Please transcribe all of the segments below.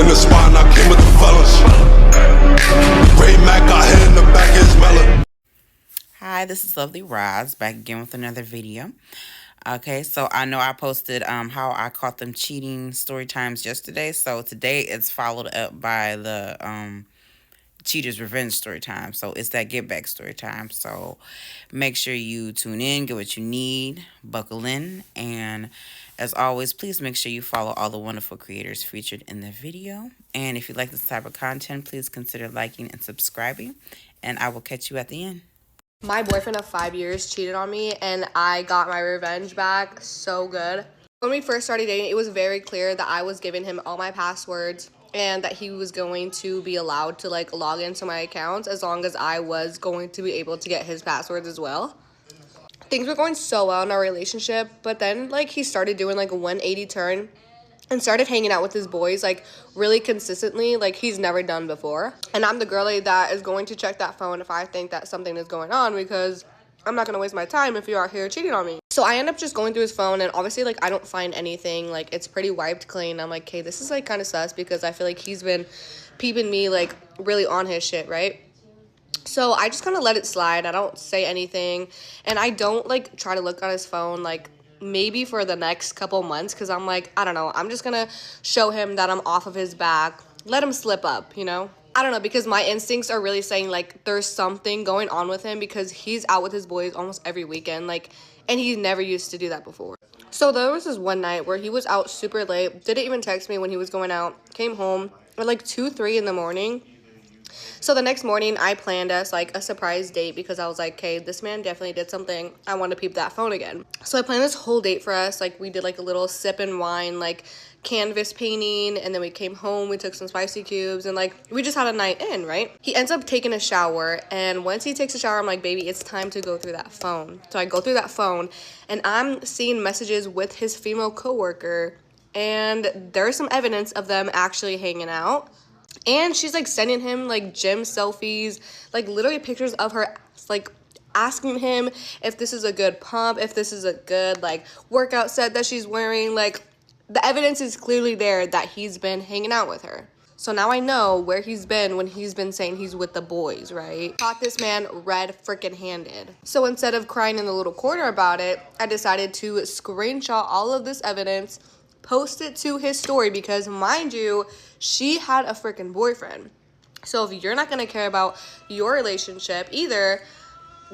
in the spot and I came with the fellas. Ray Mac got hit in the back of his melon. Hi, this is Lovely Roz back again with another video. Okay, so I know I posted how I caught them cheating story times yesterday. So today it's followed up by the cheaters revenge story time. So it's that get back story time. So make sure you tune in, get what you need, buckle in, and as always, please make sure you follow all the wonderful creators featured in the video. And if you like this type of content, please consider liking and subscribing. And I will catch you at the end. My boyfriend of 5 years cheated on me, and I got my revenge back so good. When we first started dating, it was very clear that I was giving him all my passwords and that he was going to be allowed to like log into my accounts as long as I was going to be able to get his passwords as well. Things were going so well in our relationship, but then like he started doing like a 180 turn and started hanging out with his boys like really consistently, like he's never done before. And I'm the girlie that is going to check that phone if I think that something is going on, because I'm not gonna waste my time if you're out here cheating on me. So I end up just going through his phone, and obviously like I don't find anything, like it's pretty wiped clean. I'm like, okay, this is like kind of sus, because I feel like he's been peeping me like really on his shit, right? So I just kind of let it slide. I don't say anything, and I don't like try to look on his phone like maybe for the next couple months, because I'm like, I don't know, I'm just gonna show him that I'm off of his back, let him slip up, you know? I don't know, because my instincts are really saying like there's something going on with him, because he's out with his boys almost every weekend, like, and he never used to do that before. So there was this one night where he was out super late, didn't even text me when he was going out, came home at like 2-3 in the morning. So the next morning, I planned us like a surprise date, because I was like, okay, this man definitely did something. I want to peep that phone again. So I planned this whole date for us. Like we did like a little sip and wine, like canvas painting. And then we came home, we took some spicy cubes, and like we just had a night in, right? He ends up taking a shower. And once he takes a shower, I'm like, baby, it's time to go through that phone. So I go through that phone, and I'm seeing messages with his female coworker. And there's some evidence of them actually hanging out. And she's like sending him like gym selfies, like literally pictures of her ass, like asking him if this is a good pump, if this is a good like workout set that she's wearing. Like the evidence is clearly there that he's been hanging out with her. So now I know where he's been when he's been saying he's with the boys, right? Caught this man red freaking handed. So instead of crying in the little corner about it, I decided to screenshot all of this evidence, post it to his story, because mind you, she had a freaking boyfriend. So if you're not gonna care about your relationship either,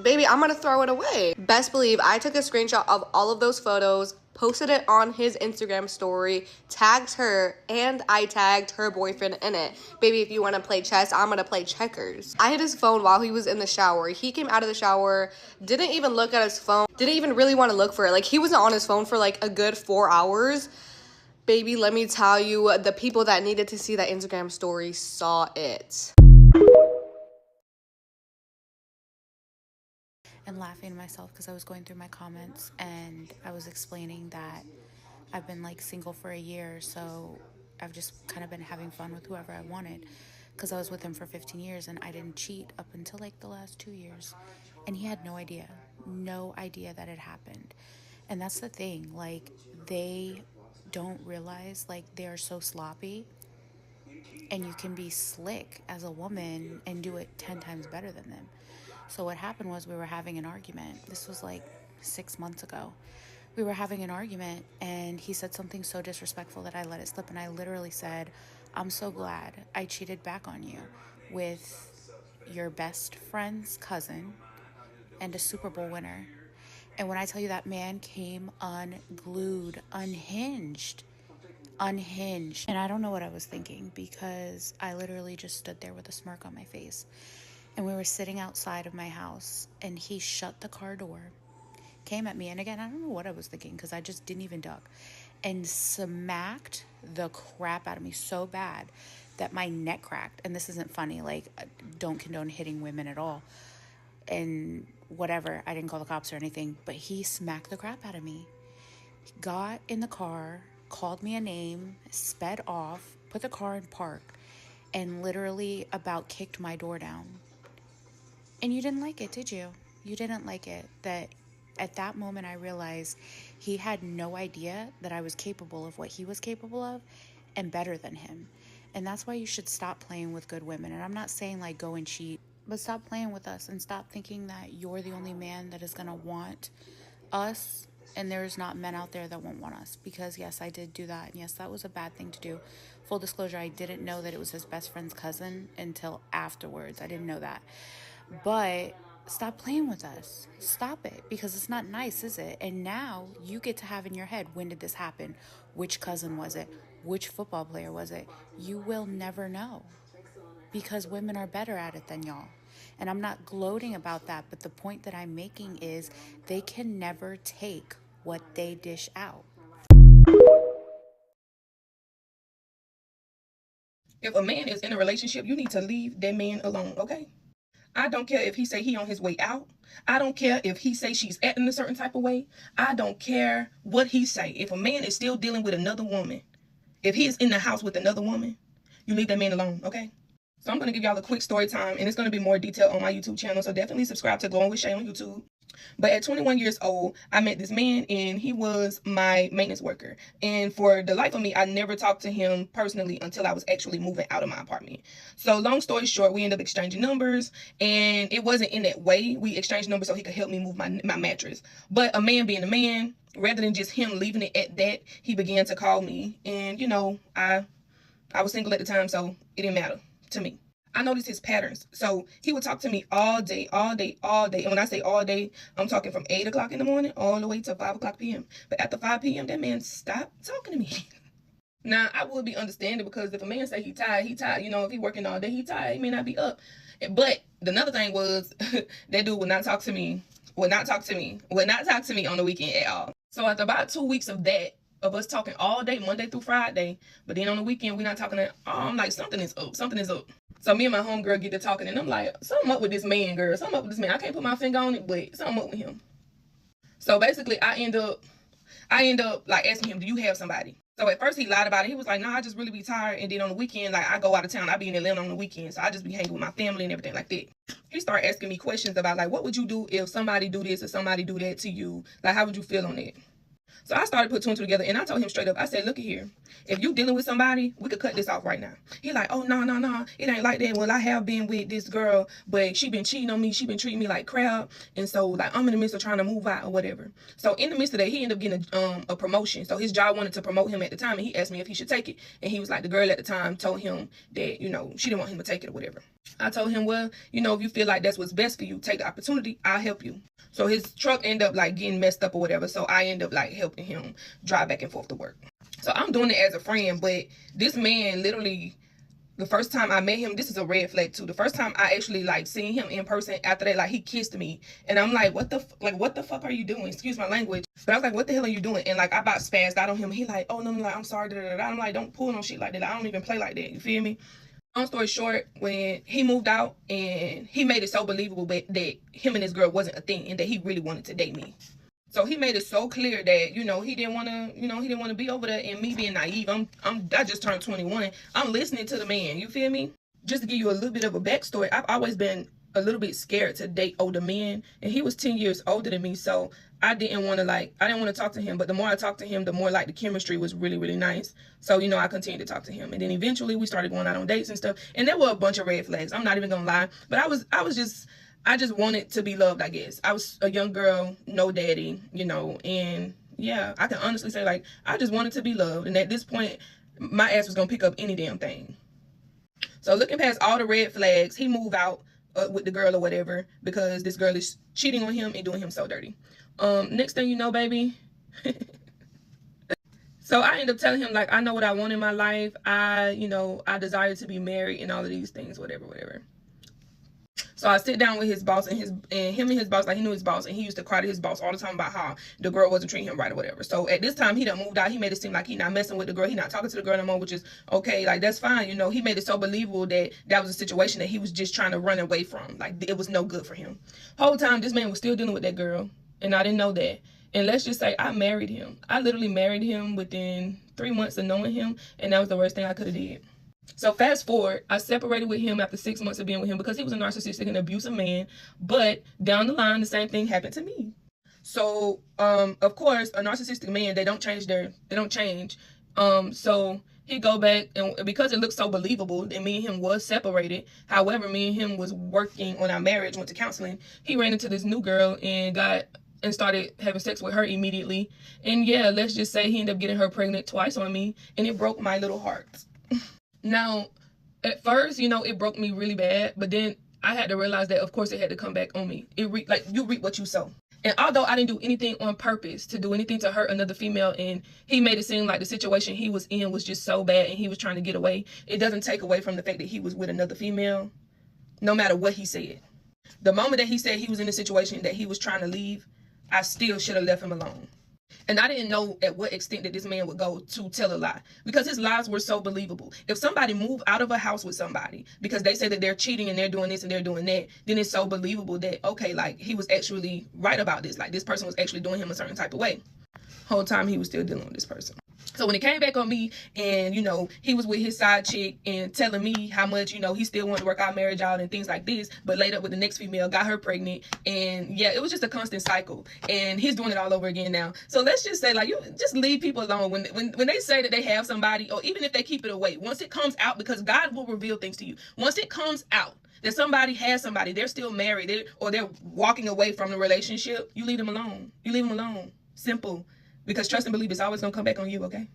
baby, I'm gonna throw it away. Best believe I took a screenshot of all of those photos, posted it on his Instagram story, tagged her, and I tagged her boyfriend in it. Baby, if you wanna play chess, I'm gonna play checkers. I hit his phone while he was in the shower. He came out of the shower, didn't even look at his phone, didn't even really wanna look for it. Like he wasn't on his phone for like a good 4 hours. Baby, let me tell you, the people that needed to see that Instagram story saw it. And laughing to myself because I was going through my comments and I was explaining that I've been like single for a year, so I've just kind of been having fun with whoever I wanted, because I was with him for 15 years and I didn't cheat up until like the last 2 years, and he had no idea that it happened. And that's the thing, like they don't realize like they are so sloppy, and you can be slick as a woman and do it 10 times better than them. So what happened was, we were having an argument. This was like 6 months ago. We were having an argument and he said something so disrespectful that I let it slip, and I literally said, I'm so glad I cheated back on you with your best friend's cousin and a Super Bowl winner. And when I tell you, that man came unglued, unhinged. And I don't know what I was thinking, because I literally just stood there with a smirk on my face. And we were sitting outside of my house, and he shut the car door, came at me, and again, I don't know what I was thinking, because I just didn't even duck, and smacked the crap out of me so bad that my neck cracked. And this isn't funny, like, don't condone hitting women at all, and whatever, I didn't call the cops or anything, but he smacked the crap out of me. He got in the car, called me a name, sped off, put the car in park, and literally about kicked my door down. And you didn't like it, did you? You didn't like it. That at that moment I realized he had no idea that I was capable of what he was capable of, and better than him. And that's why you should stop playing with good women. And I'm not saying like go and cheat, but stop playing with us and stop thinking that you're the only man that is going to want us, and there's not men out there that won't want us. Because yes, I did do that, and yes, that was a bad thing to do. Full disclosure, I didn't know that it was his best friend's cousin until afterwards. I didn't know that. But stop playing with us. Stop it, because it's not nice, is it? And now you get to have in your head, when did this happen? Which cousin was it? Which football player was it? You will never know, because women are better at it than y'all. And I'm not gloating about that, but the point that I'm making is they can never take what they dish out. If a man is in a relationship, you need to leave that man alone, okay? I don't care if he say he on his way out. I don't care if he say she's acting a certain type of way. I don't care what he say. If a man is still dealing with another woman, if he is in the house with another woman, you leave that man alone, okay? So I'm going to give y'all a quick story time, and it's going to be more detailed on my YouTube channel, so definitely subscribe to Glowing with Shay on YouTube. But at 21 years old, I met this man, and he was my maintenance worker. And for the life of me, I never talked to him personally until I was actually moving out of my apartment. So long story short, we ended up exchanging numbers, and it wasn't in that way. We exchanged numbers so he could help me move my mattress. But a man being a man, rather than just him leaving it at that, he began to call me. And, you know, I was single at the time, so it didn't matter to me. I noticed his patterns. So he would talk to me all day, all day, all day. And when I say all day, I'm talking from 8 o'clock in the morning all the way to 5 o'clock p.m. But after 5 p.m., that man stopped talking to me. Now, I would be understanding, because if a man say he tired, he tired. You know, if he working all day, he tired. He may not be up. But another thing was that dude would not talk to me on the weekend at all. So after about 2 weeks of that, of us talking all day, Monday through Friday, but then on the weekend, we're not talking at all. I'm like, something is up. So me and my homegirl get to talking, and I'm like, something up with this man, girl. Something up with this man. I can't put my finger on it, but something up with him. So basically, I end up like asking him, do you have somebody? So at first he lied about it. He was like, nah, I just really be tired. And then on the weekend, like I go out of town. I be in Atlanta on the weekend. So I just be hanging with my family and everything like that. He started asking me questions about like, what would you do if somebody do this or somebody do that to you? Like, how would you feel on it? So I started putting two and two together, and I told him straight up, I said, look at here. If you dealing with somebody, we could cut this off right now. He like, oh, no, it ain't like that. Well, I have been with this girl, but she been cheating on me. She been treating me like crap. And so, like, I'm in the midst of trying to move out or whatever. So in the midst of that, he ended up getting a promotion. So his job wanted to promote him at the time, and he asked me if he should take it. And he was like, the girl at the time told him that, you know, she didn't want him to take it or whatever. I told him, well, you know, if you feel like that's what's best for you, take the opportunity. I'll help you. So his truck ended up like getting messed up or whatever. So I ended up like helping him drive back and forth to work. So I'm doing it as a friend, but this man literally, the first time I met him, this is a red flag too. The first time I actually like seen him in person, after that, like he kissed me, and I'm like, what the fuck are you doing? Excuse my language, but I was like, what the hell are you doing? And like I about spazzed out on him. He like, oh no, I'm sorry. Da, da, da. I'm like, don't pull no shit like that. I don't even play like that. You feel me? Long story short, when he moved out, and he made it so believable that him and this girl wasn't a thing, and that he really wanted to date me. So he made it so clear that, you know, he didn't want to be over there. And me being naive, I just turned 21. I'm listening to the man. You feel me? Just to give you a little bit of a backstory, I've always been a little bit scared to date older men, and he was 10 years older than me. So I didn't want to talk to him, but the more I talked to him, the more like the chemistry was really, really nice. So, you know, I continued to talk to him, and then eventually we started going out on dates and stuff. And there were a bunch of red flags. I'm not even gonna lie, but I just wanted to be loved, I guess. I was a young girl, no daddy, you know, and yeah, I can honestly say like I just wanted to be loved. And at this point, my ass was gonna pick up any damn thing. So looking past all the red flags, he moved out with the girl or whatever, because this girl is cheating on him and doing him so dirty. Next thing you know, baby. So I ended up telling him, like, I know what I want in my life. I desire to be married and all of these things, whatever. So I sit down with his boss, and him and his boss, like, he knew his boss, and he used to cry to his boss all the time about how the girl wasn't treating him right or whatever. So at this time, he done moved out. He made it seem like he not messing with the girl. He not talking to the girl no more, which is okay. Like, that's fine. You know, he made it so believable that that was a situation that he was just trying to run away from. Like, it was no good for him. Whole time, this man was still dealing with that girl, and I didn't know that. And let's just say I married him. I literally married him within 3 months of knowing him, and that was the worst thing I could have did. So fast forward, I separated with him after 6 months of being with him because he was a narcissistic and abusive man. But down the line, the same thing happened to me. So, of course, a narcissistic man, they don't change. So he go back, and because it looked so believable that me and him was separated, however, me and him was working on our marriage, went to counseling, he ran into this new girl and started having sex with her immediately. And yeah, let's just say he ended up getting her pregnant twice on me, and it broke my little heart. Now, at first, you know, it broke me really bad, but then I had to realize that, of course, it had to come back on me. Like, you reap what you sow. And although I didn't do anything on purpose to do anything to hurt another female, and he made it seem like the situation he was in was just so bad and he was trying to get away, it doesn't take away from the fact that he was with another female, no matter what he said. The moment that he said he was in a situation that he was trying to leave, I still should have left him alone. And I didn't know at what extent that this man would go to tell a lie, because his lies were so believable. If somebody moved out of a house with somebody because they say that they're cheating and they're doing this and they're doing that, then it's so believable that, okay, like, he was actually right about this. Like, this person was actually doing him a certain type of way. Whole time he was still dealing with this person. So when it came back on me, and, you know, he was with his side chick and telling me how much, you know, he still wanted to work our marriage out and things like this, but laid up with the next female, got her pregnant, and yeah, it was just a constant cycle. And he's doing it all over again now. So let's just say, like, you just leave people alone when they say that they have somebody, or even if they keep it away. Once it comes out, because God will reveal things to you. Once it comes out that somebody has somebody, they're still married, or they're walking away from the relationship, you leave them alone. You leave them alone. Simple. Because trust and believe, it's always going to come back on you, okay?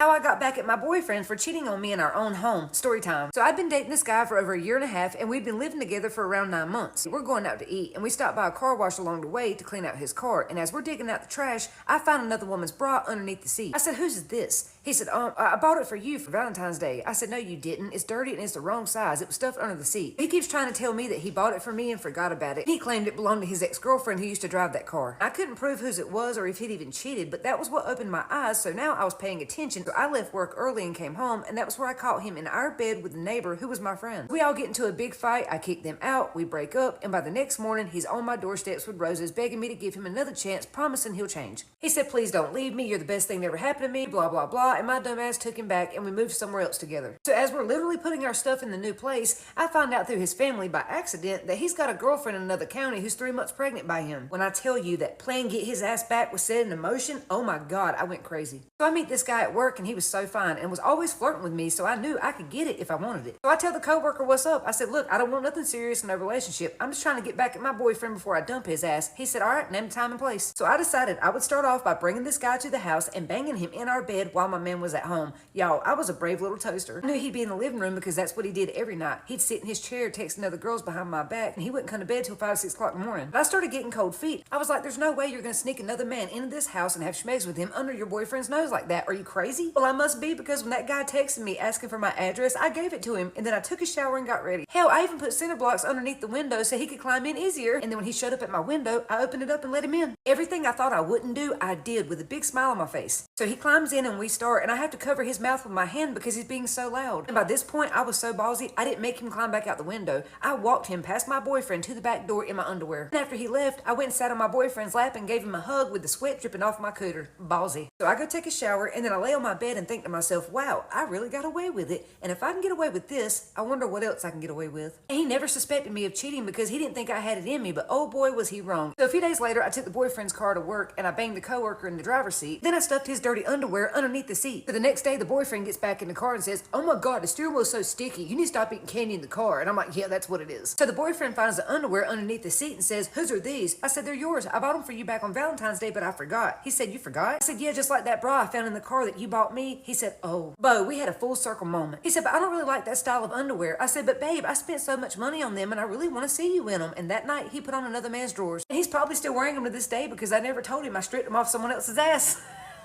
How I got back at my boyfriend for cheating on me in our own home. Story time. So I'd been dating this guy for over a year and a half, and we'd been living together for around 9 months. We're going out to eat, and we stopped by a car wash along the way to clean out his car. And as we're digging out the trash, I found another woman's bra underneath the seat. I said, "Whose is this?" He said, I bought it for you for Valentine's Day." I said, "No, you didn't. It's dirty and it's the wrong size. It was stuffed under the seat." He keeps trying to tell me that he bought it for me and forgot about it. He claimed it belonged to his ex-girlfriend who used to drive that car. I couldn't prove whose it was or if he'd even cheated, but that was what opened my eyes, so now I was paying attention. So I left work early and came home, and that was where I caught him in our bed with a neighbor who was my friend. We all get into a big fight. I kick them out. We break up, and by the next morning, he's on my doorsteps with roses, begging me to give him another chance, promising he'll change. He said, "Please don't leave me. You're the best thing that ever happened to me," blah, blah, blah, and my dumb ass took him back, and we moved somewhere else together. So as we're literally putting our stuff in the new place, I find out through his family by accident that he's got a girlfriend in another county who's 3 months pregnant by him. When I tell you that plan get his ass back was set in motion, oh my God, I went crazy. So I meet this guy at work, and he was so fine and was always flirting with me, so I knew I could get it if I wanted it. So I tell the coworker what's up. I said, "Look, I don't want nothing serious in no relationship. I'm just trying to get back at my boyfriend before I dump his ass." He said, "All right, name the time and place." So I decided I would start off by bringing this guy to the house and banging him in our bed while my man was at home. Y'all, I was a brave little toaster. I knew he'd be in the living room because that's what he did every night. He'd sit in his chair texting other girls behind my back, and he wouldn't come to bed till 5, 6 o'clock in the morning. But I started getting cold feet. I was like, "There's no way you're going to sneak another man into this house and have schmegs with him under your boyfriend's nose like that. Are you crazy?" Well, I must be, because when that guy texted me asking for my address, I gave it to him, and then I took a shower and got ready. Hell, I even put cinder blocks underneath the window so he could climb in easier, and then when he showed up at my window, I opened it up and let him in. Everything I thought I wouldn't do, I did, with a big smile on my face. So he climbs in and we start, and I have to cover his mouth with my hand because he's being so loud. And by this point, I was so ballsy, I didn't make him climb back out the window. I walked him past my boyfriend to the back door in my underwear. And after he left, I went and sat on my boyfriend's lap and gave him a hug with the sweat dripping off my cooter. Ballsy. So I go take a shower, and then I lay on my bed and think to myself, wow, I really got away with it. And if I can get away with this, I wonder what else I can get away with. And he never suspected me of cheating because he didn't think I had it in me, but oh boy was he wrong. So a few days later, I took the boyfriend's car to work, and I banged the coworker in the driver's seat. Then I stuffed his dirty underwear underneath the seat. So the next day, the boyfriend gets back in the car and says, "Oh my God, the steering wheel's so sticky. You need to stop eating candy in the car." And I'm like, "Yeah, that's what it is." So the boyfriend finds the underwear underneath the seat and says, "Whose are these?" I said, "They're yours. I bought them for you back on Valentine's Day, but I forgot." He said, "You forgot?" I said, "Yeah, just like that bra I found in the car that you bought me." He said, "Oh." Bo, we had a full circle moment. He said, "But I don't really like that style of underwear." I said, "But babe, I spent so much money on them and I really want to see you in them." And that night he put on another man's drawers. And he's probably still wearing them to this day because I never told him I stripped them off someone else's ass.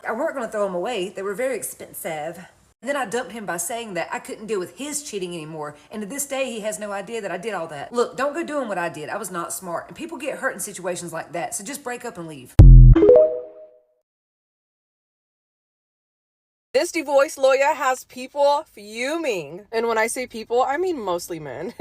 I weren't going to throw them away. They were very expensive. And then I dumped him by saying that I couldn't deal with his cheating anymore. And to this day, he has no idea that I did all that. Look, don't go doing what I did. I was not smart. And people get hurt in situations like that. So just break up and leave. This divorce lawyer has people fuming. And when I say people, I mean mostly men.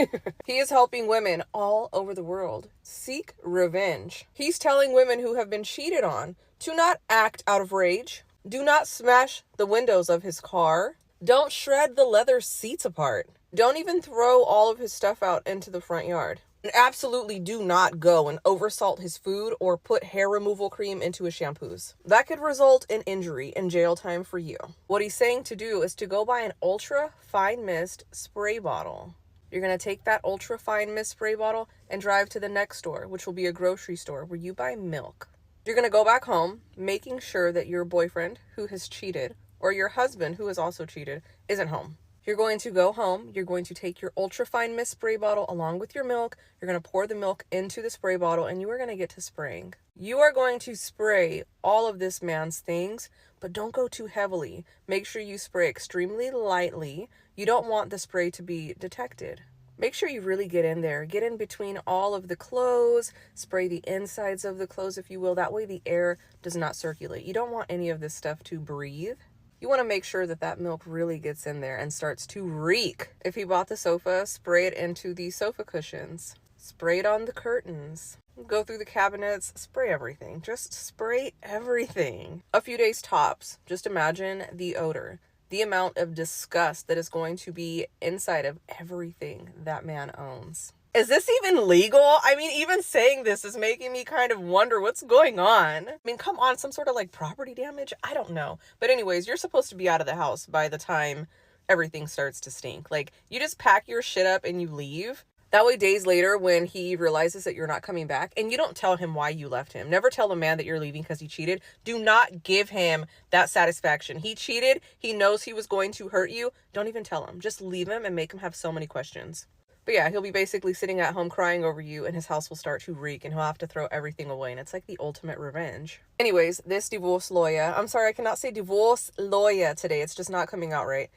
He is helping women all over the world seek revenge. He's telling women who have been cheated on to not act out of rage. Do not smash the windows of his car. Don't shred the leather seats apart. Don't even throw all of his stuff out into the front yard. And absolutely do not go and oversalt his food or put hair removal cream into his shampoos. That could result in injury and jail time for you. What he's saying to do is to go buy an ultra fine mist spray bottle. You're going to take that ultra fine mist spray bottle and drive to the next store, which will be a grocery store where you buy milk. You're going to go back home, making sure that your boyfriend who has cheated or your husband who has also cheated isn't home. You're going to go home, you're going to take your ultra fine mist spray bottle along with your milk, you're going to pour the milk into the spray bottle, and you are going to get to spraying. You are going to spray all of this man's things, but don't go too heavily. Make sure you spray extremely lightly. You don't want the spray to be detected. Make sure you really get in there. Get in between all of the clothes, spray the insides of the clothes, if you will. That way the air does not circulate. You don't want any of this stuff to breathe. You want to make sure that that milk really gets in there and starts to reek. If he bought the sofa, spray it into the sofa cushions. Spray it on the curtains. Go through the cabinets, spray everything. Just spray everything. A few days tops. Just imagine the odor, the amount of disgust that is going to be inside of everything that man owns. Is this even legal? I mean, even saying this is making me kind of wonder what's going on. I mean, come on, some sort of like property damage? I don't know. But anyways, you're supposed to be out of the house by the time everything starts to stink. Like, you just pack your shit up and you leave. That way, days later, when he realizes that you're not coming back, and you don't tell him why you left him. Never tell a man that you're leaving because he cheated. Do not give him that satisfaction. He cheated. He knows he was going to hurt you. Don't even tell him. Just leave him and make him have so many questions. But yeah, he'll be basically sitting at home crying over you, and his house will start to reek, and he'll have to throw everything away, and it's like the ultimate revenge. Anyways, this divorce lawyer, I'm sorry, I cannot say divorce lawyer today. It's just not coming out right.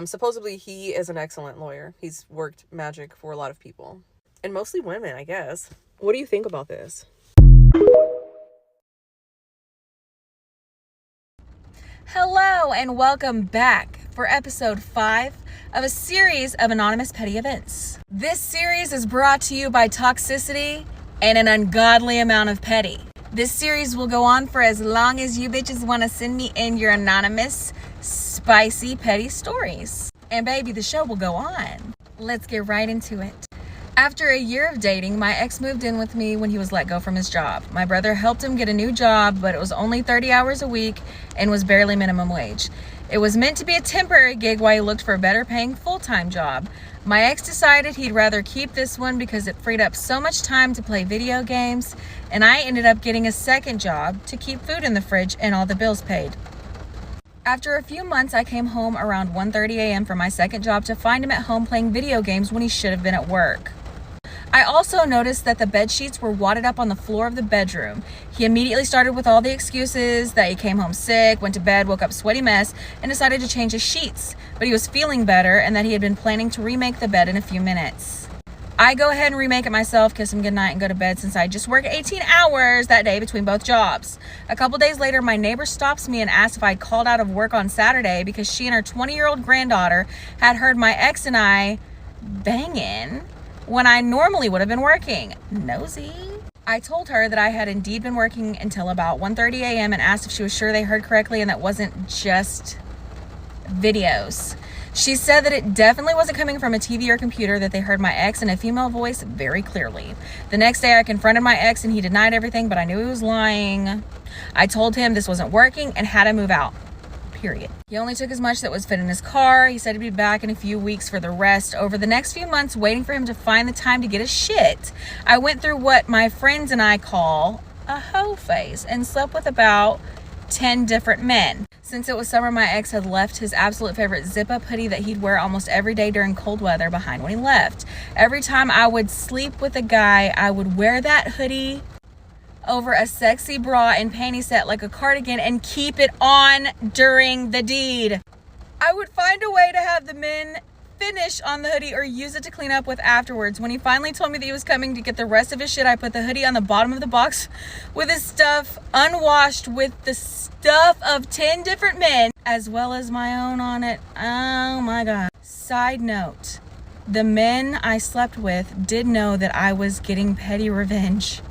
Supposedly he is an excellent lawyer. He's worked magic for a lot of people, and mostly women, I guess. What do you think about this? Hello and welcome back for episode 5 of a series of anonymous petty events. This series is brought to you by toxicity and an ungodly amount of petty. This series will go on for as long as you bitches want to send me in your anonymous, spicy, petty stories. And baby, the show will go on. Let's get right into it. After a year of dating, my ex moved in with me when he was let go from his job. My brother helped him get a new job, but it was only 30 hours a week and was barely minimum wage. It was meant to be a temporary gig while he looked for a better paying full-time job. My ex decided he'd rather keep this one because it freed up so much time to play video games, and I ended up getting a second job to keep food in the fridge and all the bills paid. After a few months, I came home around 1:30 a.m. from my second job to find him at home playing video games when he should have been at work. I also noticed that the bed sheets were wadded up on the floor of the bedroom. He immediately started with all the excuses that he came home sick, went to bed, woke up sweaty mess, and decided to change his sheets. But he was feeling better and that he had been planning to remake the bed in a few minutes. I go ahead and remake it myself, kiss him goodnight, and go to bed since I just worked 18 hours that day between both jobs. A couple days later, my neighbor stops me and asks if I'd called out of work on Saturday because she and her 20-year-old granddaughter had heard my ex and I banging when I normally would have been working. Nosy. I told her that I had indeed been working until about 1:30 a.m. and asked if she was sure they heard correctly and that wasn't just videos. She said that it definitely wasn't coming from a TV or computer, that they heard my ex in a female voice very clearly. The next day I confronted my ex and he denied everything, but I knew he was lying. I told him this wasn't working and had to move out. Period. He only took as much that was fit in his car. He said he'd be back in a few weeks for the rest. Over the next few months, waiting for him to find the time to get his shit, I went through what my friends and I call a hoe phase and slept with about 10 different men. Since it was summer, my ex had left his absolute favorite zip-up hoodie that he'd wear almost every day during cold weather behind when he left. Every time I would sleep with a guy, I would wear that hoodie over a sexy bra and panty set like a cardigan and keep it on during the deed. I would find a way to have the men finish on the hoodie or use it to clean up with afterwards. When he finally told me that he was coming to get the rest of his shit, I put the hoodie on the bottom of the box with his stuff unwashed with the stuff of 10 different men as well as my own on it. Oh my God. Side note, the men I slept with did know that I was getting petty revenge.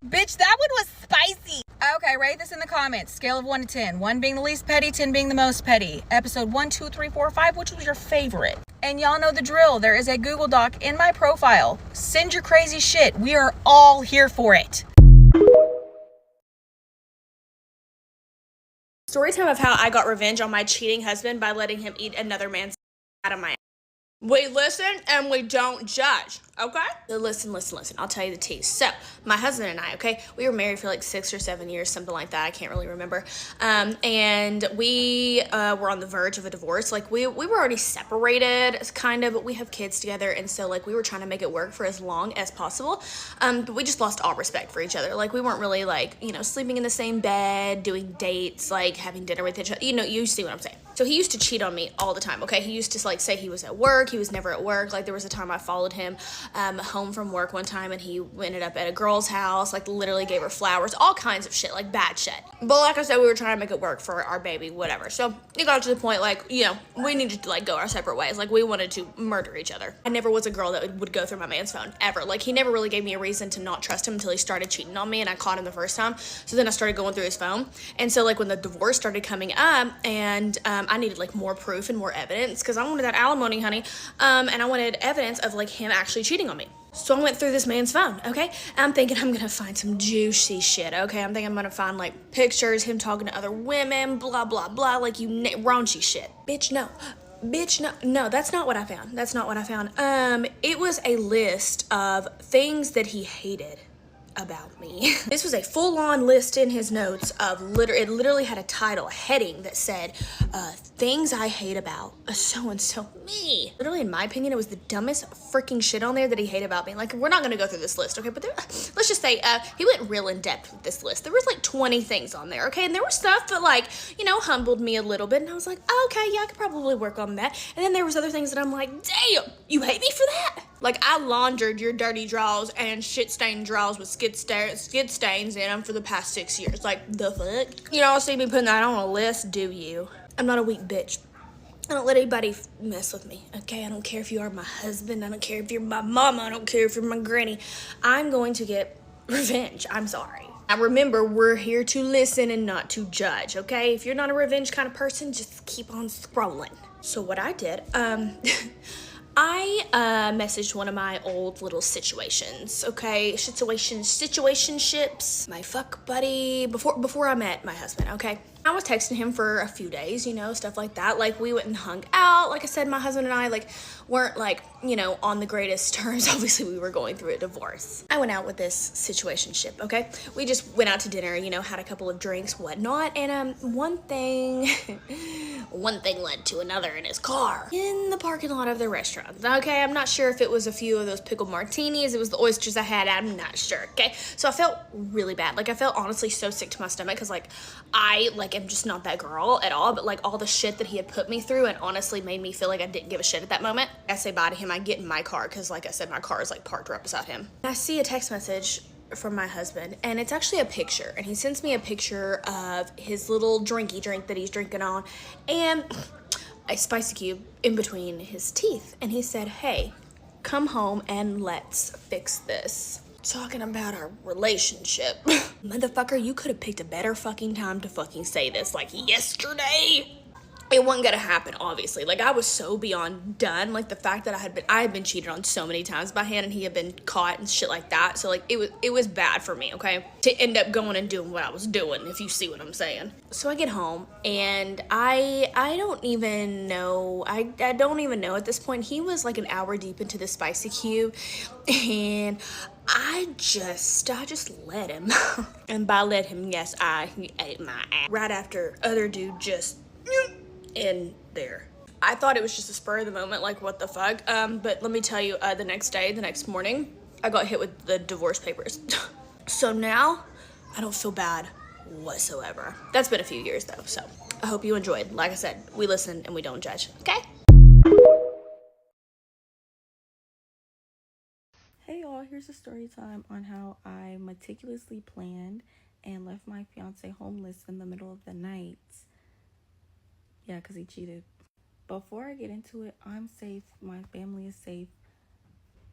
Bitch, that one was spicy. Okay, rate this in the comments. Scale of 1 to 10. 1 being the least petty, 10 being the most petty. Episode 1, 2, 3, 4, 5, which was your favorite? And y'all know the drill. There is a Google Doc in my profile. Send your crazy shit. We are all here for it. Story time of how I got revenge on my cheating husband by letting him eat another man's out of my ass. We listen and we don't judge, okay? So listen. I'll tell you the tea. So, my husband and I, okay, we were married for like 6 or 7 years, something like that. I can't really remember. And we were on the verge of a divorce. Like, we were already separated, kind of, but we have kids together. And so, like, we were trying to make it work for as long as possible. But we just lost all respect for each other. Like, we weren't really, like, you know, sleeping in the same bed, doing dates, like, having dinner with each other. You know, you see what I'm saying. So he used to cheat on me all the time, okay? He used to, like, say he was at work. He was never at work. Like, there was a time I followed him home from work one time, and he ended up at a girl's house, like, literally gave her flowers, all kinds of shit, like, bad shit. But like I said, we were trying to make it work for our baby, whatever. So it got to the point, like, you know, we needed to, like, go our separate ways. Like, we wanted to murder each other. I never was a girl that would go through my man's phone, ever. Like, he never really gave me a reason to not trust him until he started cheating on me, and I caught him the first time. So then I started going through his phone. And so, like, when the divorce started coming up, and I needed, like, more proof and more evidence, because I wanted that alimony, honey, and I wanted evidence of, like, him actually cheating on me. So I went through this man's phone, okay? I'm thinking I'm gonna find some juicy shit, okay? I'm thinking I'm gonna find, like, pictures, him talking to other women, blah, blah, blah, like, raunchy shit. Bitch, no, that's not what I found. It was a list of things that he hated about me. This was a full-on list in his notes of it literally had a title, a heading that said, things I hate about so-and-so me. Literally, in my opinion, it was the dumbest freaking shit on there that he hated about me. Like, we're not gonna go through this list, okay? But let's just say, he went real in depth with this list. There was like 20 things on there, okay? And there was stuff that, like, you know, humbled me a little bit. And I was like, oh, okay, yeah, I could probably work on that. And then there was other things that I'm like, damn, you hate me for that? Like, I laundered your dirty drawers and shit-stained drawers with skid stains in them for the past 6 years. Like, the fuck? You don't see me putting that on a list, do you? I'm not a weak bitch. I don't let anybody mess with me, okay? I don't care if you are my husband. I don't care if you're my mama. I don't care if you're my granny. I'm going to get revenge. I'm sorry. Now, remember, we're here to listen and not to judge, okay? If you're not a revenge kind of person, just keep on scrolling. So what I did, I messaged one of my old little situations, okay? Situationships. My fuck buddy, before I met my husband, okay? I was texting him for a few days, you know, stuff like that. Like, we went and hung out. Like I said, my husband and I, like, weren't, like, you know, on the greatest terms. Obviously, we were going through a divorce. I went out with this situationship, okay? We just went out to dinner, you know, had a couple of drinks, whatnot. And, one thing led to another in his car. In the parking lot of the restaurant, okay? I'm not sure if it was a few of those pickled martinis. It was the oysters I had. I'm not sure, okay? So I felt really bad. Like, I felt honestly so sick to my stomach because, like, I, like, am just not that girl at all, but, like, all the shit that he had put me through and honestly made me feel like I didn't give a shit at that moment. I say bye to him. I get in my car because, like I said, my car is, like, parked right beside him. I see a text message from my husband, and it's actually a picture, and he sends me a picture of his little drinky drink that he's drinking on, and a spicy cube in between his teeth, and he said, hey, come home and let's fix this. Talking about our relationship. Motherfucker, you could have picked a better fucking time to fucking say this, like, yesterday. It wasn't gonna happen, obviously. Like, I was so beyond done. Like, the fact that I had been cheated on so many times by him, and he had been caught and shit like that. So, like, it was bad for me, okay? To end up going and doing what I was doing, if you see what I'm saying. So I get home, and I don't even know. I don't even know at this point. He was like an hour deep into the spicy cube, and I just let him. And by let him, yes, he ate my ass. Right after other dude just in there. I thought it was just a spur of the moment, like, what the fuck? But let me tell you, the next morning, I got hit with the divorce papers. So now, I don't feel bad whatsoever. That's been a few years, though, so I hope you enjoyed. Like I said, we listen and we don't judge, okay? Hey y'all, here's a story time on how I meticulously planned and left my fiance homeless in the middle of the night. Yeah, because he cheated. Before I get into it, I'm safe, my family is safe,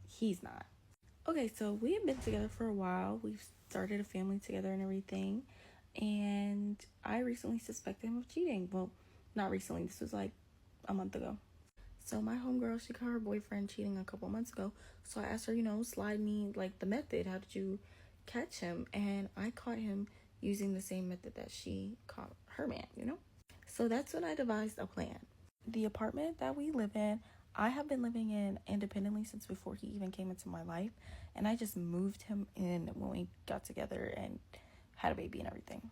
he's not. Okay, so we have been together for a while. We've started a family together and everything, and I recently suspected him of cheating. Well, not recently, this was like a month ago. So my homegirl, she caught her boyfriend cheating a couple months ago. So I asked her, slide me like the method. How did you catch him? And I caught him using the same method that she caught her man. So that's when I devised a plan. The apartment that we live in, I have been living in independently since before he even came into my life. And I just moved him in when we got together and had a baby and everything.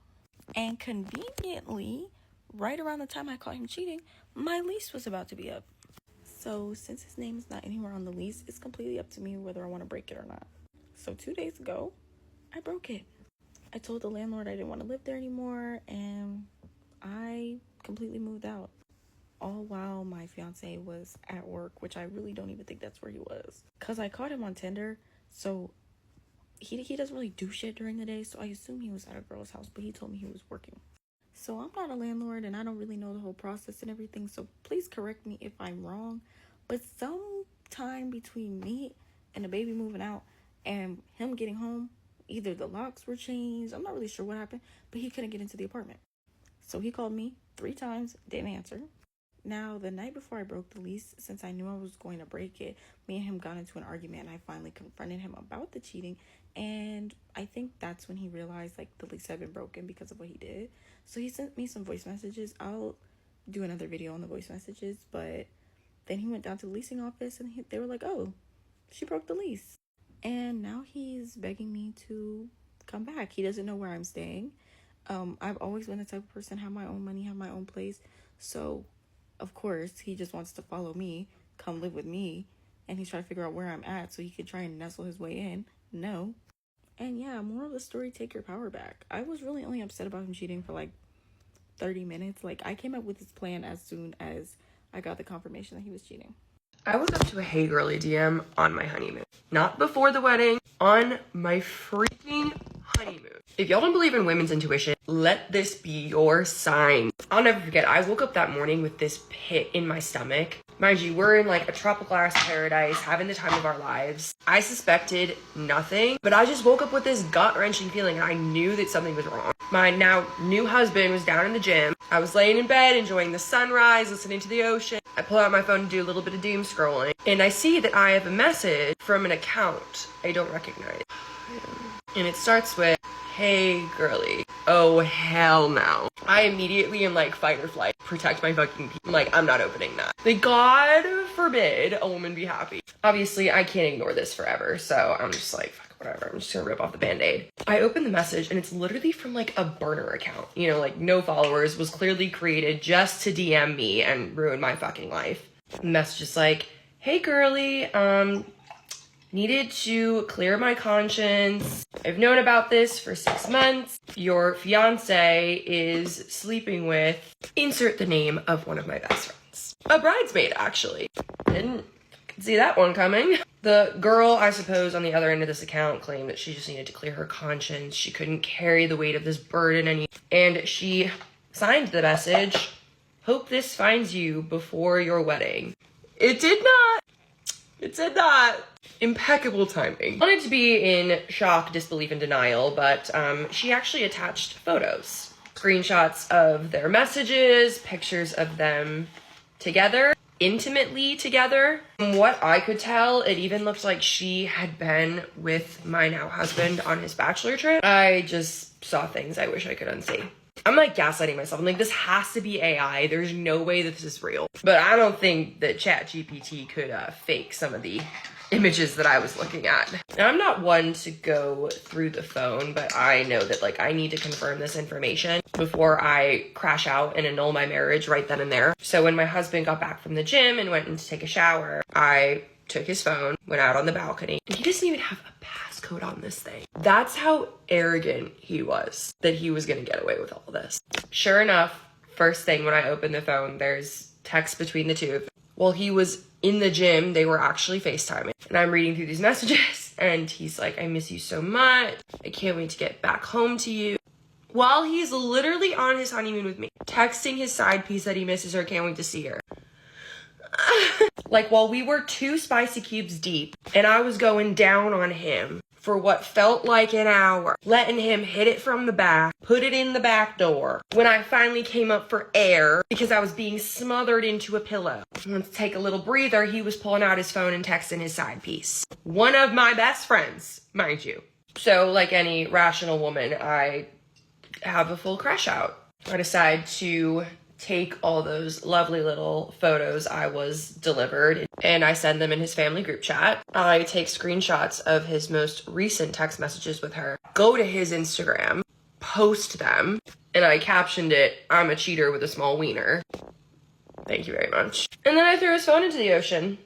And conveniently, right around the time I caught him cheating, my lease was about to be up. So since his name is not anywhere on the lease, it's completely up to me whether I want to break it or not. So 2 days ago, I broke it. I told the landlord I didn't want to live there anymore, and I completely moved out. All while my fiance was at work, which I really don't even think that's where he was. Because I caught him on Tinder, so he doesn't really do shit during the day, so I assume he was at a girl's house, but he told me he was working. So I'm not a landlord, and I don't really know the whole process and everything, so please correct me if I'm wrong. But sometime between me and the baby moving out and him getting home, either the locks were changed, I'm not really sure what happened, but he couldn't get into the apartment. So he called me 3 times, didn't answer. Now, the night before I broke the lease, since I knew I was going to break it, me and him got into an argument, and I finally confronted him about the cheating, and I think that's when he realized, the lease had been broken because of what he did. So he sent me some voice messages. I'll do another video on the voice messages, but then he went down to the leasing office, and they were like, oh, she broke the lease. And now he's begging me to come back. He doesn't know where I'm staying. I've always been the type of person, have my own money, have my own place, so of course, he just wants to follow me, come live with me, and he's trying to figure out where I'm at so he could try and nestle his way in. No. And yeah, moral of the story, take your power back. I was really only upset about him cheating for 30 minutes. I came up with this plan as soon as I got the confirmation that he was cheating. I woke up to a hey girly DM on my honeymoon. Not before the wedding, on my freaking honeymoon. If y'all don't believe in women's intuition, let this be your sign. I'll never forget, I woke up that morning with this pit in my stomach. Mind you, we're in a tropical ass paradise, having the time of our lives. I suspected nothing, but I just woke up with this gut-wrenching feeling, and I knew that something was wrong. My now new husband was down in the gym. I was laying in bed, enjoying the sunrise, listening to the ocean. I pull out my phone to do a little bit of doom scrolling, and I see that I have a message from an account I don't recognize. And it starts with, hey girly. Oh hell no. I immediately am fight or flight, protect my fucking people. I'm not opening that. God forbid a woman be happy. Obviously I can't ignore this forever, so I'm just fuck whatever, I'm just gonna rip off the band-aid. I open the message and it's literally from a burner account, no followers, was clearly created just to DM me and ruin my fucking life. The message is hey girly, needed to clear my conscience. I've known about this for 6 months. Your fiance is sleeping with, insert the name of one of my best friends. A bridesmaid, actually. Didn't see that one coming. The girl, I suppose, on the other end of this account claimed that she just needed to clear her conscience. She couldn't carry the weight of this burden and she signed the message, hope this finds you before your wedding. It did not. It said that. Impeccable timing. I wanted to be in shock, disbelief, and denial, but she actually attached photos. Screenshots of their messages, pictures of them together, intimately together. From what I could tell, it even looked like she had been with my now husband on his bachelor trip. I just saw things I wish I could unsee. I'm gaslighting myself. I'm this has to be AI. There's no way that this is real. But I don't think that ChatGPT could fake some of the images that I was looking at. Now, I'm not one to go through the phone, but I know that I need to confirm this information before I crash out and annul my marriage right then and there. So when my husband got back from the gym and went in to take a shower, I took his phone, went out on the balcony, and he doesn't even have a passcode on this thing. That's how arrogant he was that he was gonna get away with all this. Sure enough, first thing when I opened the phone, there's text between the two of them. While he was in the gym, they were actually FaceTiming. And I'm reading through these messages, and he's like, I miss you so much. I can't wait to get back home to you. While he's literally on his honeymoon with me, texting his side piece that he misses her, can't wait to see her. While we were 2 spicy cubes deep, and I was going down on him for what felt like an hour, letting him hit it from the back, put it in the back door. When I finally came up for air because I was being smothered into a pillow. And to take a little breather, he was pulling out his phone and texting his side piece. One of my best friends, mind you. So like any rational woman, I have a full crash out. I decide to take all those lovely little photos I was delivered and I send them in his family group chat. I take screenshots of his most recent text messages with her, go to his Instagram, post them, and I captioned it, "I'm a cheater with a small wiener. Thank you very much." And then I threw his phone into the ocean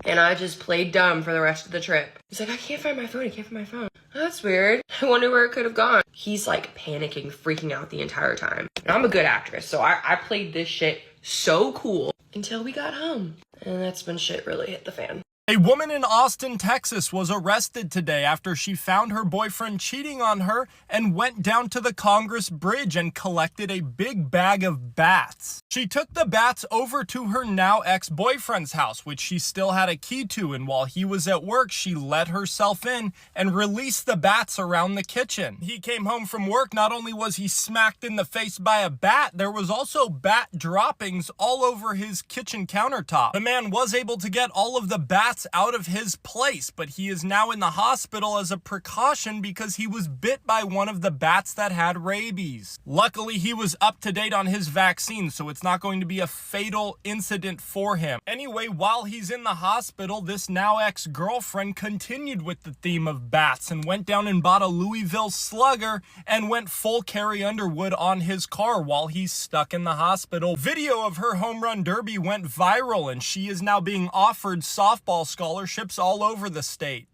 and I just played dumb for the rest of the trip. He's like, "I can't find my phone. That's weird. I wonder where it could have gone." He's like panicking, freaking out the entire time. And I'm a good actress, so I played this shit so cool until we got home. And that's when shit really hit the fan. A woman in Austin, Texas was arrested today after she found her boyfriend cheating on her and went down to the Congress Bridge and collected a big bag of bats. She took the bats over to her now ex-boyfriend's house, which she still had a key to, and while he was at work, she let herself in and released the bats around the kitchen. He came home from work. Not only was he smacked in the face by a bat, there was also bat droppings all over his kitchen countertop. The man was able to get all of the bats out of his place, but he is now in the hospital as a precaution because he was bit by one of the bats that had rabies. Luckily, he was up to date on his vaccine, so it's not going to be a fatal incident for him. Anyway, while he's in the hospital, this now ex-girlfriend continued with the theme of bats and went down and bought a Louisville Slugger and went full Carrie Underwood on his car while he's stuck in the hospital. Video of her home run derby went viral, and she is now being offered softball scholarships all over the state.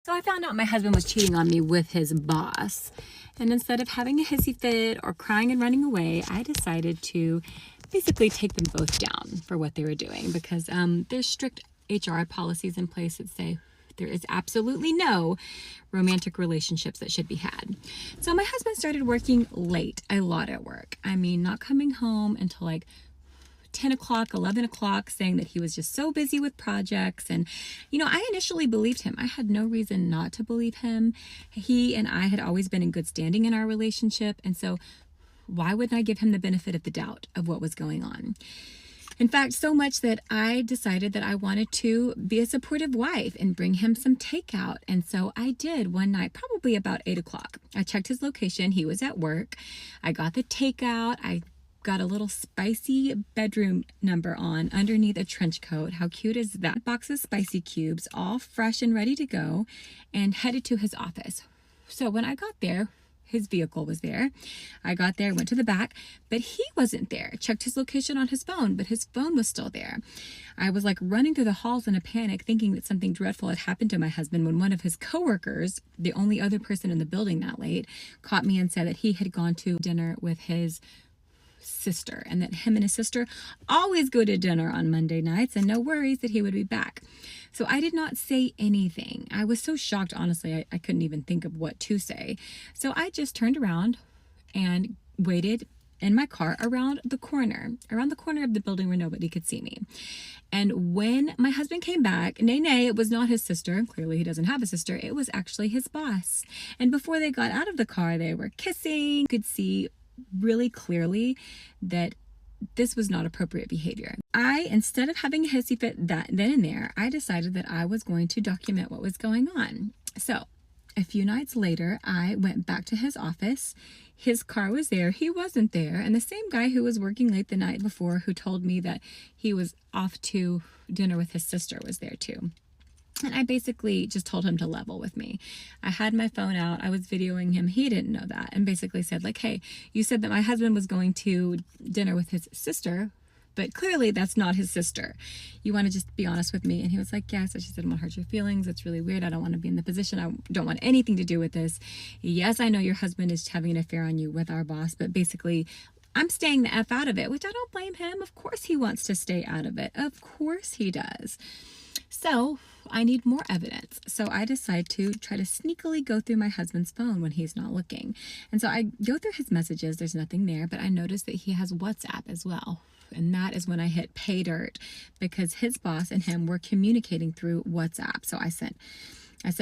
So I found out my husband was cheating on me with his boss. And instead of having a hissy fit or crying and running away, I decided to basically take them both down for what they were doing, because there's strict HR policies in place that say there is absolutely no romantic relationships that should be had. So my husband started working late, a lot at work. I mean, not coming home until like 10 o'clock, 11 o'clock, saying that he was just so busy with projects. And, you know, I initially believed him. I had no reason not to believe him. He and I had always been in good standing in our relationship. And so why wouldn't I give him the benefit of the doubt of what was going on? In fact, so much that I decided that I wanted to be a supportive wife and bring him some takeout. And so I did one night, probably about 8 o'clock. I checked his location. He was at work. I got the takeout. I got a little spicy bedroom number on underneath a trench coat. How cute is that? Box of spicy cubes, all fresh and ready to go, and headed to his office. So when I got there, his vehicle was there. I got there, went to the back, but he wasn't there. Checked his location on his phone, but his phone was still there. I was like running through the halls in a panic, thinking that something dreadful had happened to my husband, when one of his coworkers, the only other person in the building that late, caught me and said that he had gone to dinner with his sister, and that him and his sister always go to dinner on Monday nights, and no worries that he would be back. So I did not say anything. I was so shocked, honestly, I couldn't even think of what to say. So I just turned around and waited in my car around the corner of the building where nobody could see me. And when my husband came back, nay, it was not his sister. Clearly he doesn't have a sister. It was actually his boss. And before they got out of the car, they were kissing. You could see really clearly that this was not appropriate behavior. Instead of having a hissy fit then and there, I decided that I was going to document what was going on. So a few nights later, I went back to his office. His car was there. He wasn't there. And the same guy who was working late the night before, who told me that he was off to dinner with his sister, was there too. And I basically just told him to level with me. I had my phone out. I was videoing him. He didn't know that. And basically said like, hey, you said that my husband was going to dinner with his sister, but clearly that's not his sister. You want to just be honest with me? And he was like, yes. I just didn't want to hurt your feelings. It's really weird. I don't want to be in the position. I don't want anything to do with this. Yes, I know your husband is having an affair on you with our boss, but basically I'm staying the F out of it, which I don't blame him. Of course he wants to stay out of it. Of course he does. So I need more evidence. So I decide to try to sneakily go through my husband's phone when he's not looking. And so I go through his messages. There's nothing there, but I notice that he has WhatsApp as well. And that is when I hit pay dirt, because his boss and him were communicating through WhatsApp. So I sent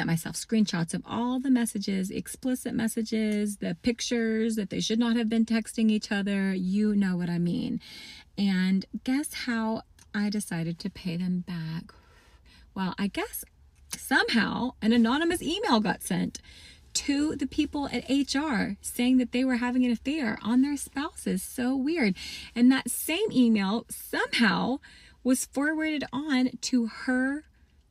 myself screenshots of all the messages, explicit messages, the pictures that they should not have been texting each other. You know what I mean. And guess how I decided to pay them back? Well, I guess somehow an anonymous email got sent to the people at HR saying that they were having an affair on their spouses. So weird. And that same email somehow was forwarded on to her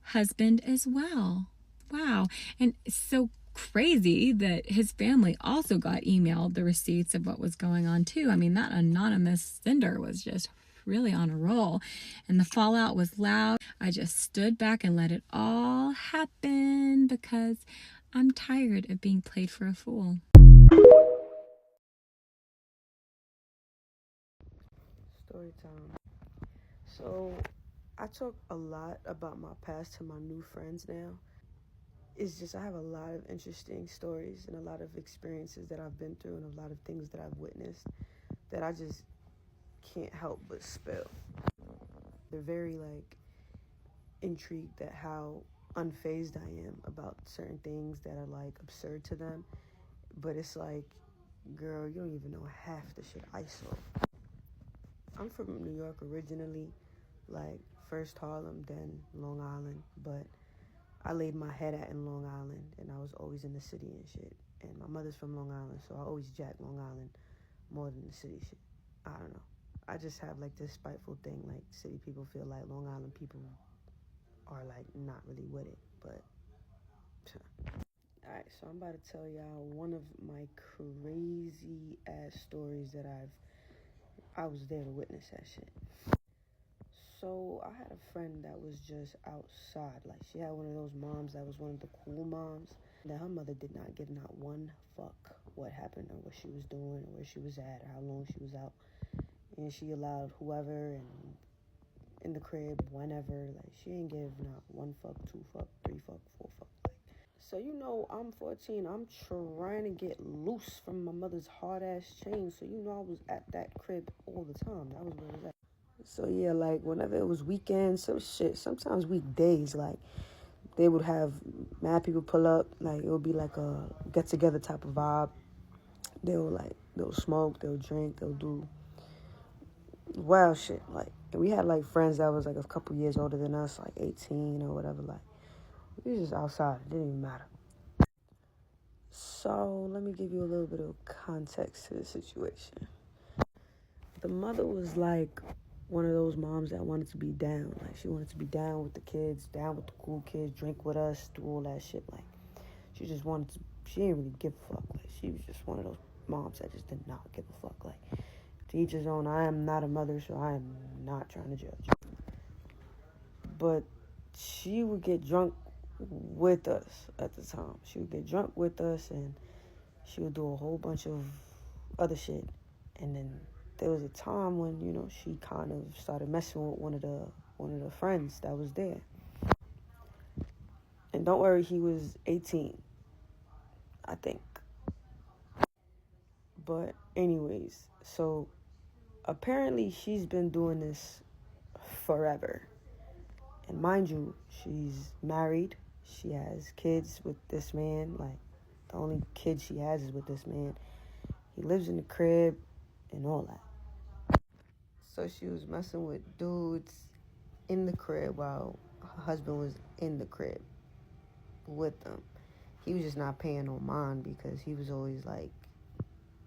husband as well. Wow. And it's so crazy that his family also got emailed the receipts of what was going on too. I mean, that anonymous sender was just really on a roll, and the fallout was loud. I just stood back and let it all happen because I'm tired of being played for a fool. Story time. So I talk a lot about my past to my new friends now. It's just I have a lot of interesting stories and a lot of experiences that I've been through and a lot of things that I've witnessed that I just can't help but spill. They're very intrigued at how unfazed I am about certain things that are absurd to them. But it's like, girl, you don't even know half the shit I saw. I'm from New York originally, first Harlem, then Long Island, but I laid my head out in Long Island, and I was always in the city and shit. And my mother's from Long Island, so I always jack Long Island more than the city shit. I don't know. I just have this spiteful thing, city people feel like Long Island people are not really with it, but. Alright, so I'm about to tell y'all one of my crazy ass stories that I was there to witness that shit. So I had a friend that was just outside. She had one of those moms that was one of the cool moms. That her mother did not give not one fuck what happened or what she was doing or where she was at or how long she was out. And she allowed whoever and in the crib whenever. She ain't give not one fuck, two fuck, three fuck, four fuck. So I'm 14. I'm trying to get loose from my mother's hard ass chain. So I was at that crib all the time. That was where it was at. So yeah, whenever it was weekends, some shit, sometimes weekdays, they would have mad people pull up, it would be a get together type of vibe. They'll smoke, they'll drink, they'll do wild shit. And we had friends that was a couple years older than us, 18 or whatever. We was just outside, it didn't even matter. So let me give you a little bit of context to the situation. The mother was one of those moms that wanted to be down. She wanted to be down with the kids, down with the cool kids, drink with us, do all that shit. She just wanted to, she didn't really give a fuck. She was just one of those moms that just did not give a fuck. To each his own. I am not a mother, so I am not trying to judge. But she would get drunk with us at the time. She would get drunk with us, and she would do a whole bunch of other shit. And then there was a time when, she kind of started messing with one of the friends that was there. And don't worry, he was 18, I think. But anyways, so apparently she's been doing this forever. And mind you, she's married. She has kids with this man. The only kid she has is with this man. He lives in the crib and all that. So she was messing with dudes in the crib while her husband was in the crib with them. He was just not paying no mind because he was always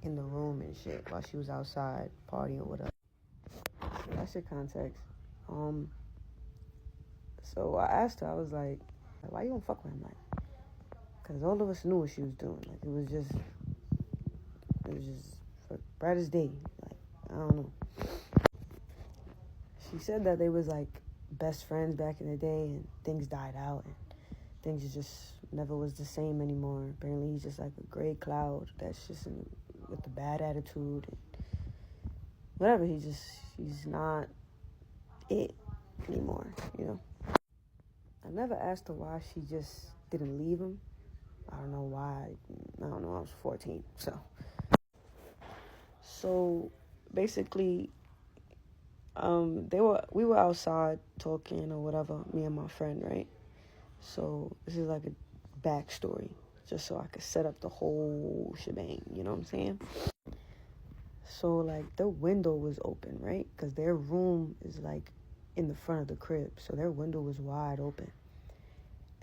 in the room and shit while she was outside partying with her. So that's your context. So I asked her, I was like, why you don't fuck with him? Because all of us knew what she was doing. It was just bright as day. I don't know. She said that they was best friends back in the day, and things died out, and things just never was the same anymore. Apparently he's just a gray cloud that's just with a bad attitude and whatever. He's not it anymore, I never asked her why she just didn't leave him. I don't know why. I don't know. I was 14, so basically we were outside talking or whatever, me and my friend, right? So this is like a backstory, just so I could set up the whole shebang, you know what I'm saying? So like the window was open, right? Because their room is like in the front of the crib, so their window was wide open.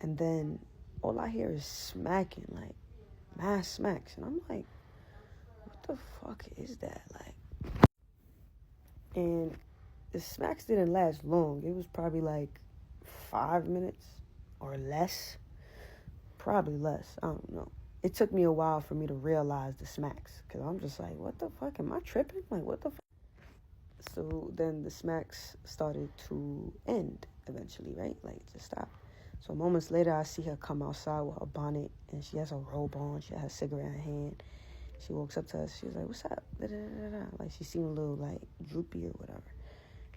And then all I hear is smacking, like mass smacks, and I'm like, what the fuck is that? Like, and the smacks didn't last long. It was probably like 5 minutes or less. Probably less. I don't know. It took me a while for me to realize the smacks, because I'm just like, what the fuck? Am I tripping? Like, what the fuck? So then the smacks started to end eventually, right? Like, just stop. So moments later, I see her come outside with her bonnet, and she has her robe on. She has a cigarette in her hand. She walks up to us. She was like, what's up? Da-da-da-da-da. Like, she seemed a little, like, droopy or whatever.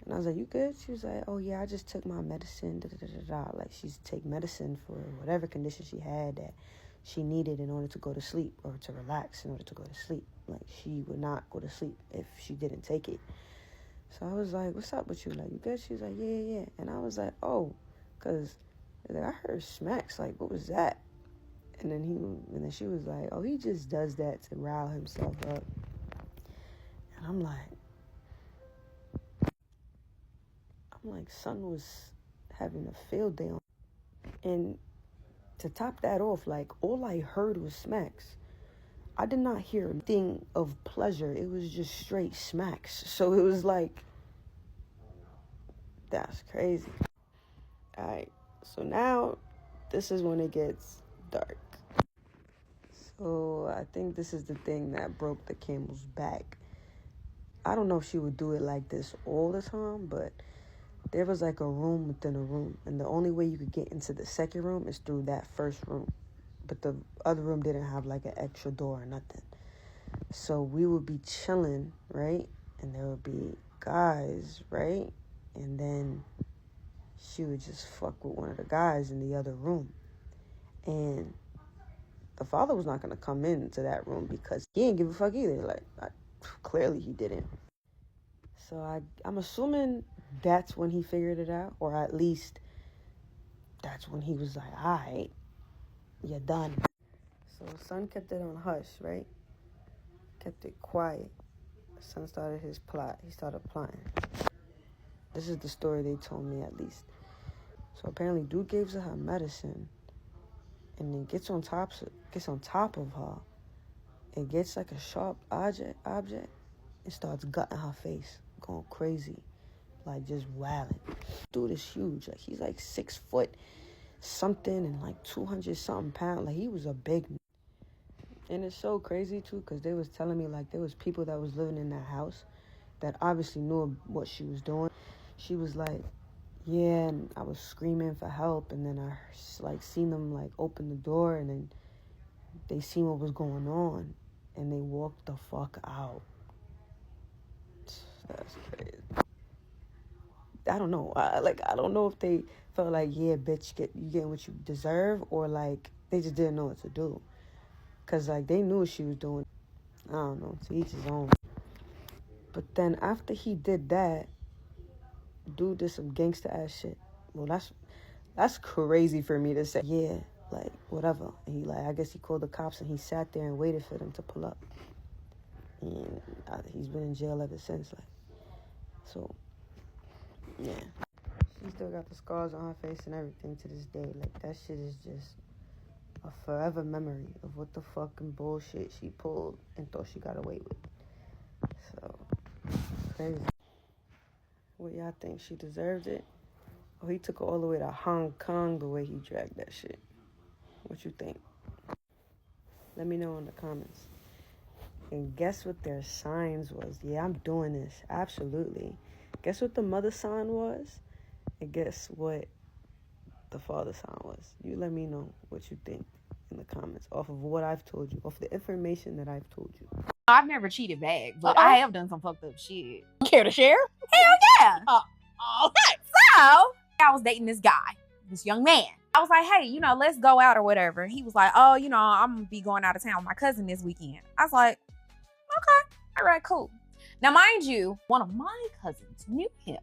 And I was like, you good? She was like, oh, yeah, I just took my medicine. Da-da-da-da-da. Like, she's take medicine for whatever condition she had that she needed in order to go to sleep, or to relax in order to go to sleep. Like, she would not go to sleep if she didn't take it. So I was like, what's up with you? Like, you good? She was like, yeah. And I was like, oh, because like, I heard smacks. Like, what was that? And then she was like, oh, he just does that to rile himself up. And I'm like, son was having a field day on. And to top that off, like, all I heard was smacks. I did not hear anything of pleasure. It was just straight smacks. So it was like, that's crazy. All right, so now this is when it gets dark. So I think this is the thing that broke the camel's back. I don't know if she would do it like this all the time, but there was like a room within a room, and the only way you could get into the second room is through that first room. But the other room didn't have like an extra door or nothing. So we would be chilling, right? And there would be guys, right? And then she would just fuck with one of the guys in the other room. And the father was not going to come into that room because he didn't give a fuck either. Like, clearly he didn't. So I'm assuming that's when he figured it out, or at least that's when he was like, all right, you're done. So son kept it on hush, right? Kept it quiet. Son started his plot. He started plotting. This is the story they told me, at least. So apparently dude gives her medicine, and then gets on top of her. It gets like a sharp object, and starts gutting her face, going crazy, like just wailing. Dude is huge. Like, he's like 6 foot something and like 200 something pounds. Like, he was a big man. And it's so crazy too, because they was telling me like there was people that was living in that house that obviously knew what she was doing. She was like, yeah, and I was screaming for help, and then I like seen them like open the door, and then they seen what was going on, and they walked the fuck out. That's crazy. I don't know. I don't know if they felt like, yeah, bitch, you get what you deserve, or like they just didn't know what to do. Cause like they knew what she was doing. I don't know. To each his own. But then after he did that, dude did some gangster ass shit. Well, that's crazy for me to say. Yeah, like whatever. And he I guess he called the cops, and he sat there and waited for them to pull up. And he's been in jail ever since. Like, so yeah. She still got the scars on her face and everything to this day. Like, that shit is just a forever memory of what the fucking bullshit she pulled and thought she got away with. So, crazy. What y'all think? She deserved it? Or he took her all the way to Hong Kong the way he dragged that shit? What you think? Let me know in the comments. And guess what their signs was? Yeah, I'm doing this. Absolutely. Guess what the mother sign was? And guess what the father sign was? You let me know what you think in the comments off of what I've told you, off the information that I've told you. I've never cheated back, but I have done some fucked up shit. Care to share? Hell yeah. Okay. So, I was dating this guy, this young man. I was like, hey, let's go out or whatever. He was like, oh, I'm going to be going out of town with my cousin this weekend. I was like, okay, all right, cool. Now, mind you, one of my cousins knew him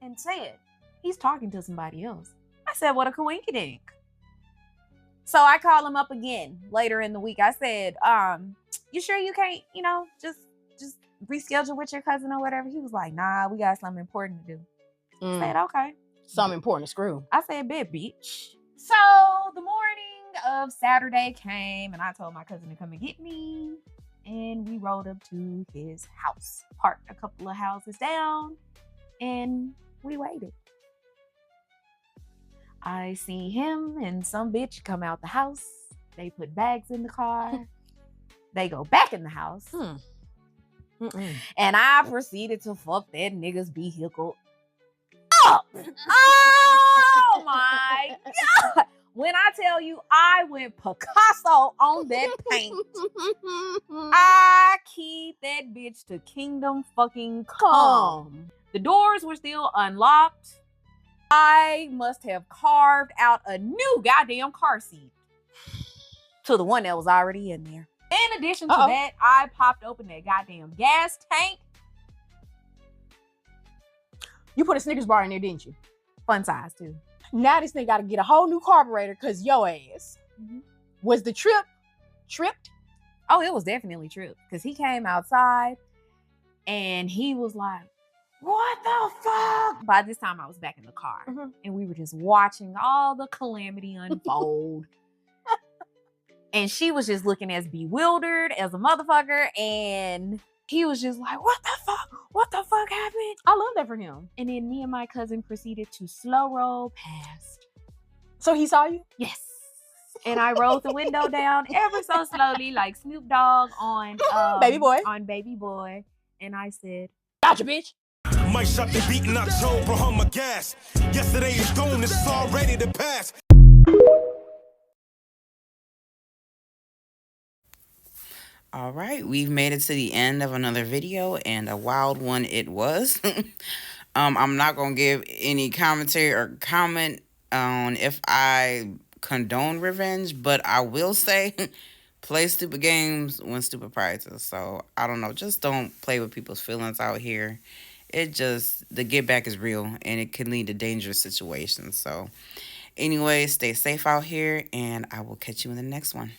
and said, he's talking to somebody else. I said, what a coinkydink. So I call him up again later in the week. I said, you sure you can't, just reschedule with your cousin or whatever? He was like, nah, we got something important to do. I said, okay. Something important to screw. I said, bet, bitch. So the morning of Saturday came and I told my cousin to come and get me. And we rode up to his house, parked a couple of houses down, and we waited. I see him and some bitch come out the house. They put bags in the car. They go back in the house. And I proceeded to fuck that nigga's vehicle up. Oh my God. When I tell you I went Picasso on that paint, I keep that bitch to kingdom fucking come. The doors were still unlocked. I must have carved out a new goddamn car seat to the one that was already in there. In addition to that, I popped open that goddamn gas tank. You put a Snickers bar in there, didn't you? Fun size, too. Now this thing got to get a whole new carburetor because your ass. Was the tripped? Oh, it was definitely tripped because he came outside and he was like, what the fuck? By this time, I was back in the car and we were just watching all the calamity unfold. And she was just looking as bewildered as a motherfucker. And he was just like, what the fuck? What the fuck happened? I love that for him. And then me and my cousin proceeded to slow roll past. So he saw you? Yes. And I rolled the window down ever so slowly, like Snoop Dogg on Baby Boy. On Baby Boy. And I said, gotcha, bitch. Might shut the beat in October on my gas. Yesterday is gone, it's already the past. All right, we've made it to the end of another video, and a wild one it was. I'm not gonna give any commentary or comment on if I condone revenge, but I will say play stupid games, win stupid prizes. So I don't know, just don't play with people's feelings out here. The get back is real and it can lead to dangerous situations. So anyway, stay safe out here, and I will catch you in the next one.